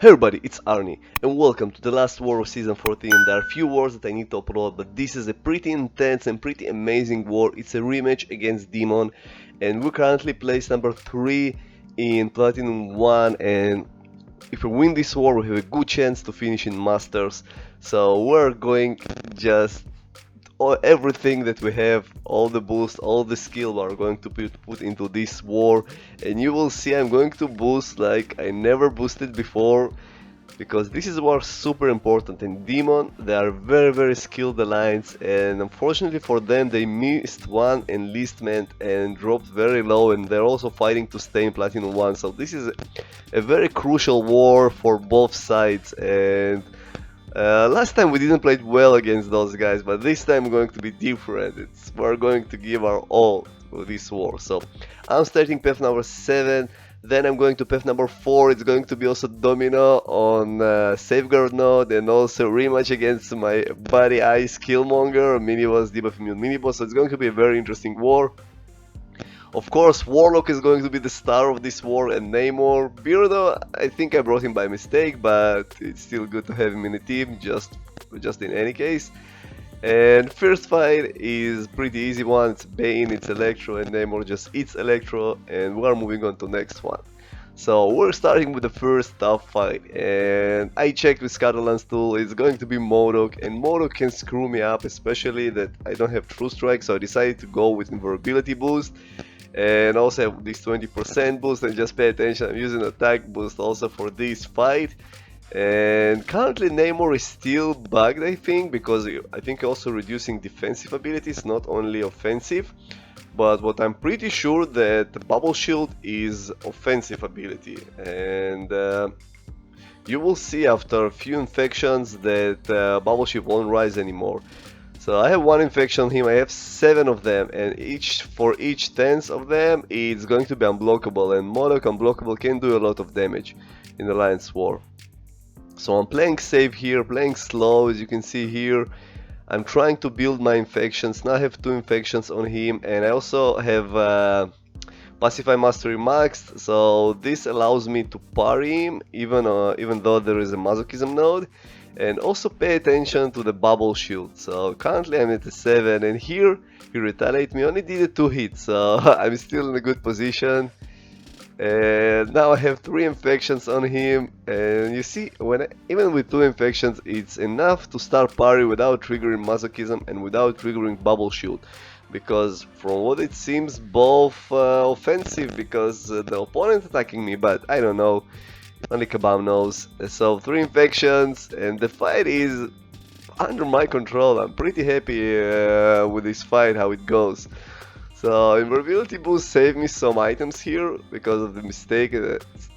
Hey everybody, it's Arnie, and welcome to the last war of Season 14. There are a few wars that I need to upload, but this is a pretty intense and pretty amazing war. It's a rematch against Demon, and we're currently placed number 3 in Platinum 1, and if we win this war, we have a good chance to finish in Masters. So we're going just everything that we have, all the boost, all the skill we are going to put into this war, and you will see I'm going to boost like I never boosted before, because this is war super important. And Demon, they are very skilled alliance, and unfortunately for them they missed one enlistment and dropped very low, and they're also fighting to stay in Platinum 1, so this is a very crucial war for both sides. And last time we didn't play well against those guys, but this time going to be different. We're going to give our all to this war. So I'm starting path number 7, then I'm going to path number 4. It's going to be also Domino on Safeguard node, and also rematch against my buddy Ice Killmonger, mini boss, debuff immune mini boss. So it's going to be a very interesting war. Of course, Warlock is going to be the star of this war, and Namor. Beardo, I think I brought him by mistake, but it's still good to have him in the team, just in any case. And first fight is pretty easy one. It's Bane, it's Electro, and Namor just eats Electro, and we're moving on to next one. So we're starting with the first tough fight, and I checked with Scatterland's tool. It's going to be M.O.D.O.K, and M.O.D.O.K can screw me up, especially that I don't have True Strike, so I decided to go with Invulnerability boost. And also have this 20% boost, and just pay attention, I'm using attack boost also for this fight. And currently Namor is still bugged, I think, because I think also reducing defensive abilities, not only offensive. But what I'm pretty sure that the Bubble Shield is offensive ability, and you will see after a few infections that Bubble Shield won't rise anymore. So I have one infection on him, I have 7 of them, and for each 10th of them it's going to be unblockable, and M.O.D.O.K unblockable can do a lot of damage in the Alliance War. So I'm playing safe here, playing slow, as you can see here. I'm trying to build my infections. Now I have 2 infections on him, and I also have Pacify Mastery maxed, so this allows me to parry him even though there is a Masochism node. And also pay attention to the Bubble Shield. So currently I'm at a 7, and here he retaliated me, only did a 2 hits, so I'm still in a good position. And now I have 3 infections on him, and you see, even with 2 infections it's enough to start parry without triggering Masochism and without triggering Bubble Shield. Because from what it seems, both offensive, because the opponent attacking me, but I don't know. Only Kabam knows. So 3 infections, and the fight is under my control. I'm pretty happy with this fight, how it goes. So Invulnerability boost saved me some items here because of the mistake. It's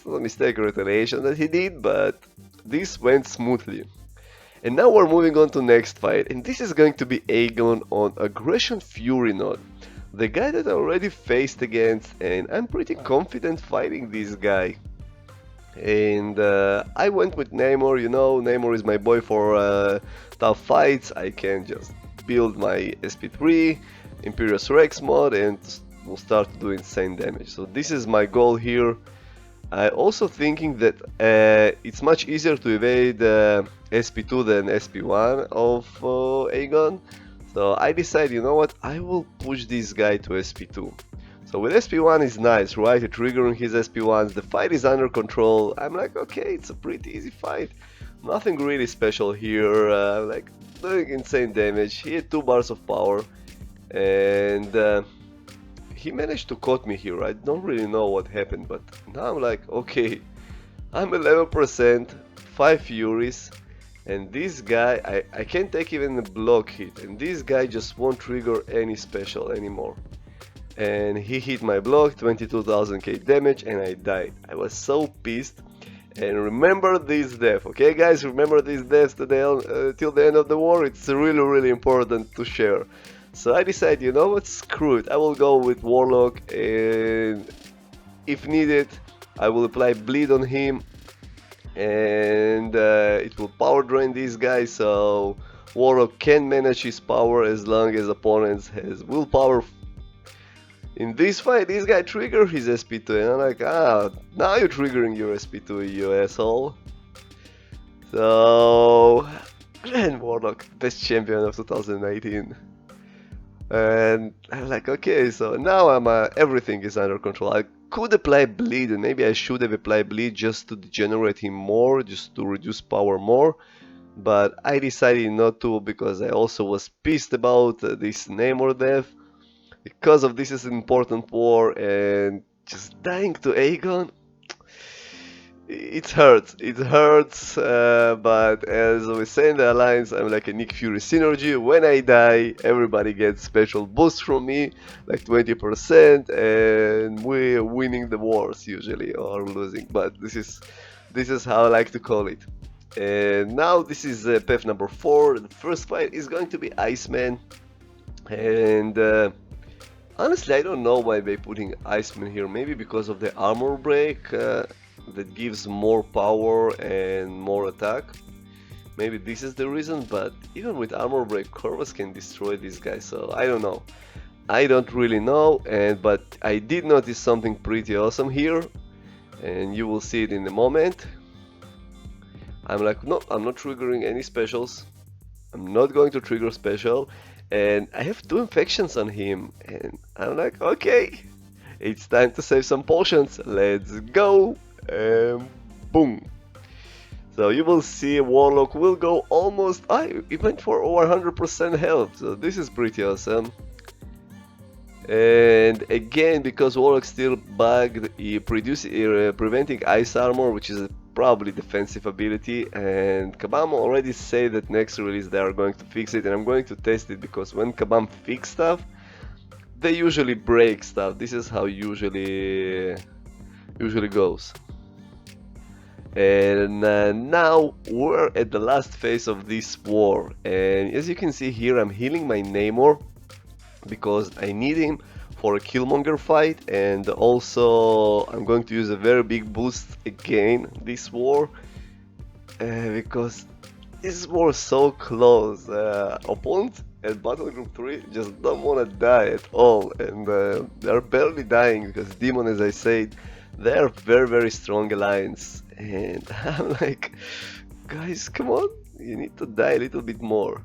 not a mistake or retaliation that he did, but this went smoothly. And now we're moving on to next fight, and this is going to be Aegon on Aggression Fury node. The guy that I already faced against, and I'm pretty confident fighting this guy. And I went with Namor. You know, Namor is my boy for tough fights. I can just build my SP3, Imperious Rex mod, and we'll start to do insane damage. So this is my goal here. I also thinking that it's much easier to evade SP2 than SP1 of Aegon. So I decided, you know what, I will push this guy to SP2. So with SP1 is nice, right? Triggering his SP1s, the fight is under control. I'm like, okay, it's a pretty easy fight. Nothing really special here, like doing insane damage. He had 2 bars of power, and he managed to cut me here. I don't really know what happened, but now I'm like, okay, I'm 11%, 5 Furies, and this guy, I can't take even a block hit, and this guy just won't trigger any special anymore. And he hit my block, 22,000k damage, and I died. I was so pissed. And remember this death, okay guys, remember this death till the end of the war. It's really important to share. So I decided, you know what, screw it, I will go with Warlock, and if needed I will apply bleed on him, and it will power drain this guy, so Warlock can manage his power as long as opponents has willpower. In this fight, this guy triggered his SP2, and I'm like, now you're triggering your SP2, you asshole. So, Grand Warlock, best champion of 2019. And I'm like, okay, so now everything is under control. I could apply bleed, and maybe I should have applied bleed just to degenerate him more, just to reduce power more. But I decided not to because I also was pissed about this Namor death. Because of this is an important war, and just dying to Aegon, it hurts, but as we say in the Alliance, I'm like a Nick Fury synergy. When I die, everybody gets special boost from me, like 20%, and we're winning the wars usually, or losing, but this is how I like to call it. And now this is path number 4. The first fight is going to be Iceman, and honestly, I don't know why they're putting Iceman here. Maybe because of the armor break that gives more power and more attack. Maybe this is the reason, but even with armor break, Corvus can destroy this guy, so I don't know. I don't really know, but I did notice something pretty awesome here, and you will see it in a moment. I'm like, no, I'm not triggering any specials. I'm not going to trigger special, and I have 2 infections on him, and I'm like, okay, it's time to save some potions. Let's go, and boom. So you will see Warlock will go almost, he went for over 100% health, so this is pretty awesome. And again, because Warlock still bugged, he preventing ice armor, which is probably defensive ability, and Kabam already said that next release they are going to fix it, and I'm going to test it because when Kabam fix stuff, they usually break stuff. This is how usually goes. And now we're at the last phase of this war, and as you can see here, I'm healing my Namor because I need him for a Killmonger fight, and also I'm going to use a very big boost again this war because this war is so close. Opponents at Battle Group 3 just don't want to die at all, and they're barely dying because Demon, as I said, they're very strong alliance, and I'm like, guys, come on, you need to die a little bit more.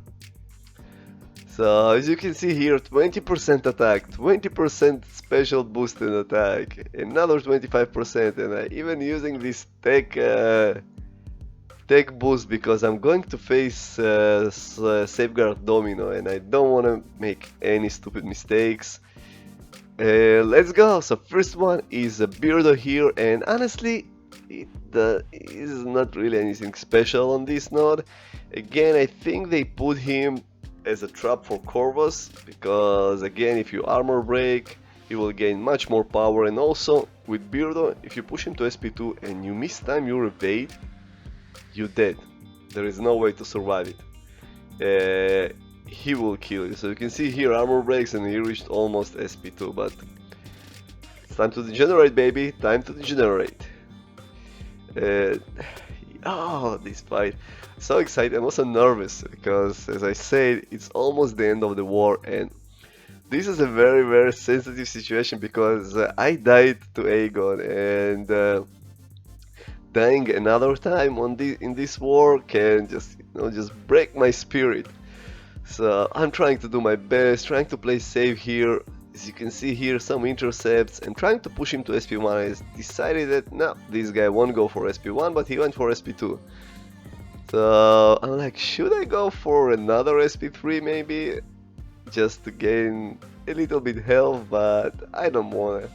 So as you can see here, 20% attack, 20% special boost in attack, another 25%, and I even using this tech boost because I'm going to face Safeguard Domino, and I don't want to make any stupid mistakes. Let's go. So first one is a Beardo here, and honestly, it is not really anything special on this node. Again, I think they put him as a trap for Corvus, because again, if you armor break, you will gain much more power, and also with Beardo, if you push him to SP2 and you miss time your evade, you're dead. There is no way to survive it. He will kill you. So you can see here armor breaks and he reached almost SP2, but it's time to degenerate, baby, time to degenerate. Oh, this fight. So excited, I'm also nervous because, as I said, it's almost the end of the war, and this is a very sensitive situation because I died to Aegon, and dying another time in this war can just just break my spirit. So I'm trying to do my best, trying to play safe here. As you can see here, some intercepts, and trying to push him to SP1. I decided that no, this guy won't go for SP1, but he went for SP2. So I'm like, should I go for another SP3 maybe? Just to gain a little bit health, but I don't wanna.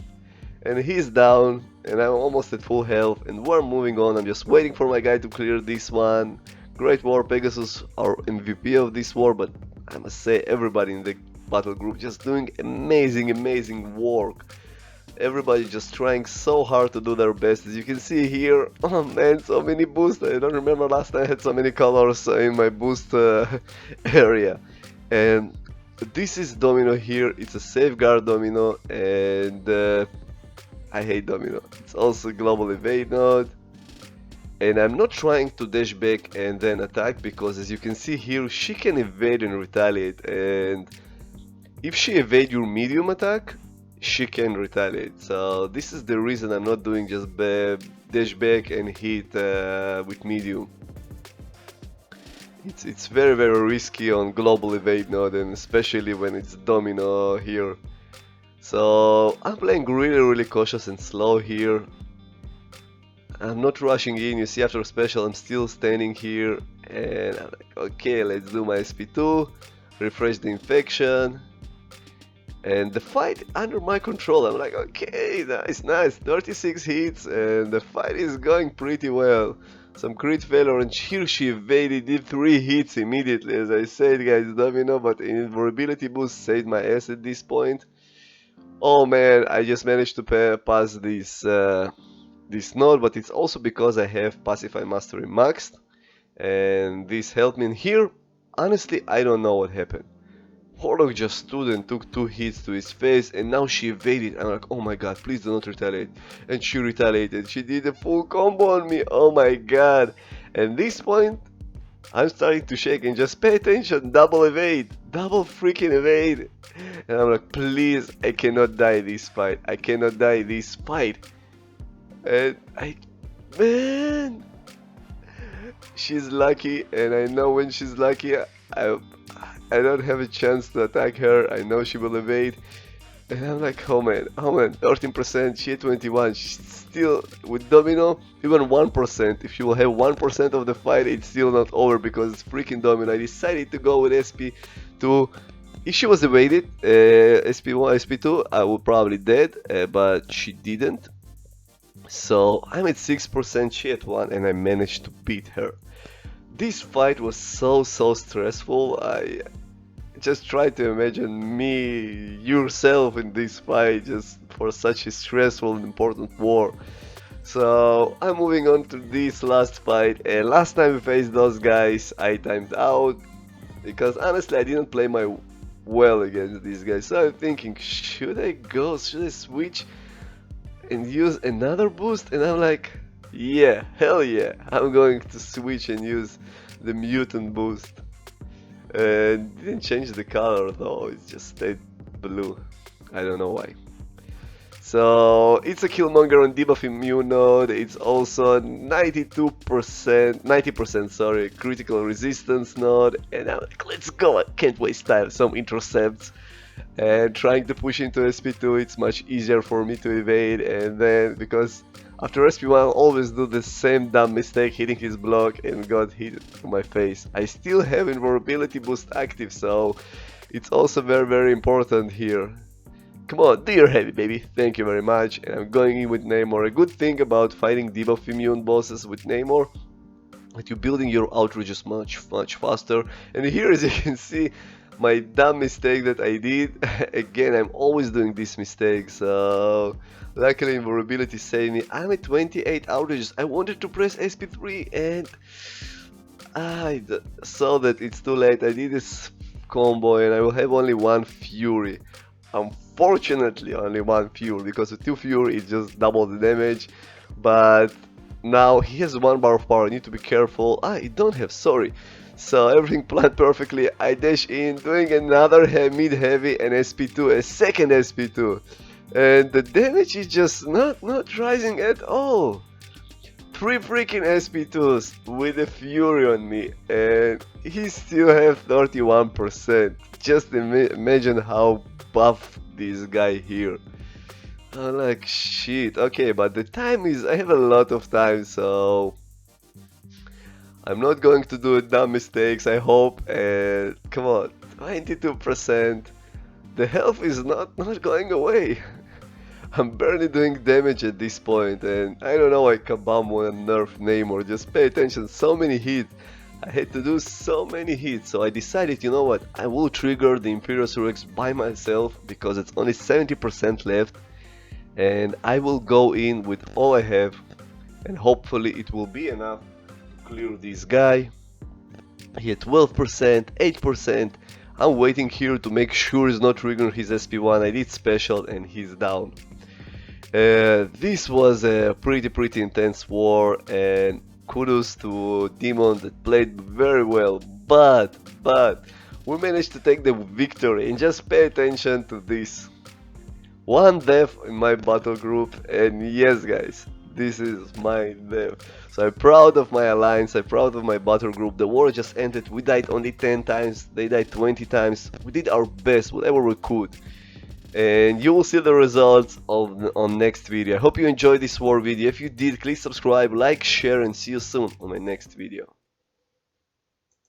And he's down, and I'm almost at full health, and we're moving on. I'm just waiting for my guy to clear this one. Great war, Pegasus, our MVP of this war, but I must say everybody in the battle group just doing amazing work. Everybody just trying so hard to do their best. As you can see here, oh man, so many boosts. I don't remember last time I had so many colors in my boost area. And this is Domino here. It's a Safeguard Domino, and I hate Domino. It's also global evade node. And I'm not trying to dash back and then attack, because as you can see here, she can evade and retaliate, and if she evade your medium attack, she can retaliate. So this is the reason I'm not doing just dash back and hit with medium. It's very very risky on global evade node, and especially when it's Domino here. So I'm playing really cautious and slow here. I'm not rushing in. You see, after special I'm still standing here, and I'm like, okay, let's do my SP2, refresh the infection, and the fight under my control. I'm like, okay, nice, 36 hits, and the fight is going pretty well. Some crit failure, and here she evaded, did 3 hits immediately. As I said, guys, Domino, but invulnerability boost saved my ass at this point. Oh man, I just managed to pass this node, but it's also because I have Pacify Mastery maxed, and this helped me. And here, honestly, I don't know what happened. Warlock just stood and took 2 hits to his face, and now she evaded. I'm like, oh my god, please do not retaliate. And she retaliated. She did a full combo on me. Oh my god. At this point, I'm starting to shake and just pay attention. Double evade. Double freaking evade. And I'm like, please, I cannot die this fight. I cannot die this fight. And man, she's lucky, and I know when she's lucky, I don't have a chance to attack her. I know she will evade, and I'm like, oh man, 13%, she had 21. She's still with Domino, even 1%. If she will have 1% of the fight, it's still not over because it's freaking Domino. I decided to go with SP2. If she was evaded, SP1, SP2, I would probably dead, but she didn't. So I'm at 6%, she at 1, and I managed to beat her. This fight was so stressful. I just try to imagine me, yourself in this fight, just for such a stressful and important war. So I'm moving on to this last fight, and last time we faced those guys I timed out because honestly I didn't play my well against these guys. So I'm thinking, should I switch and use another boost? And I'm like, yeah, hell yeah, I'm going to switch and use the mutant boost. Didn't change the color though, it just stayed blue. I don't know why. So it's a Killmonger on debuff immune node. It's also 90% sorry, critical resistance node. And I'm like, let's go, I can't waste time, some intercepts. And trying to push into SP2, it's much easier for me to evade. And then because after SP1 I'll always do the same dumb mistake, hitting his block and got hit to my face. I still have invulnerability boost active, so it's also very important here. Come on, do your heavy, baby. Thank you very much. And I'm going in with Namor. A good thing about fighting debuff immune bosses with Namor, that you're building your outrages much faster. And here, as you can see, my dumb mistake that I did. Again, I'm always doing this mistake, so luckily invulnerability saved me. I'm at 28 outages. I wanted to press SP3 and I saw that it's too late. I did this combo and I will have only 1 Fury. Unfortunately only 1 Fury, because with 2 Fury it just double the damage. But now he has 1 bar of power, I need to be careful. I don't have, sorry. So everything planned perfectly. I dash in, doing another mid heavy and SP2, a second SP2. And the damage is just not rising at all. 3 freaking SP2s with a Fury on me, and he still have 31%. Just imagine how buff this guy here. I'm like, shit, okay, but the time is, I have a lot of time, so I'm not going to do dumb mistakes, I hope. And come on, 22%. The health is not going away. I'm barely doing damage at this point, and I don't know why Kabam wanna nerf Namor. Just pay attention, so many hits. I had to do so many hits, so I decided, you know what, I will trigger the Imperious Rex by myself because it's only 70% left, and I will go in with all I have, and hopefully it will be enough to clear this guy. He had 12%, 8%. I'm waiting here to make sure he's not triggering his SP1. I did special and he's down. This was a pretty intense war, and kudos to Demon that played very well, but we managed to take the victory. And just pay attention to this. One death in my battle group, and yes guys, this is my death. So I'm proud of my alliance, I'm proud of my battle group. The war just ended, we died only 10 times, they died 20 times. We did our best, whatever we could. And you will see the results on next video. I hope you enjoyed this war video. If you did, please subscribe, like, share, and see you soon on my next video.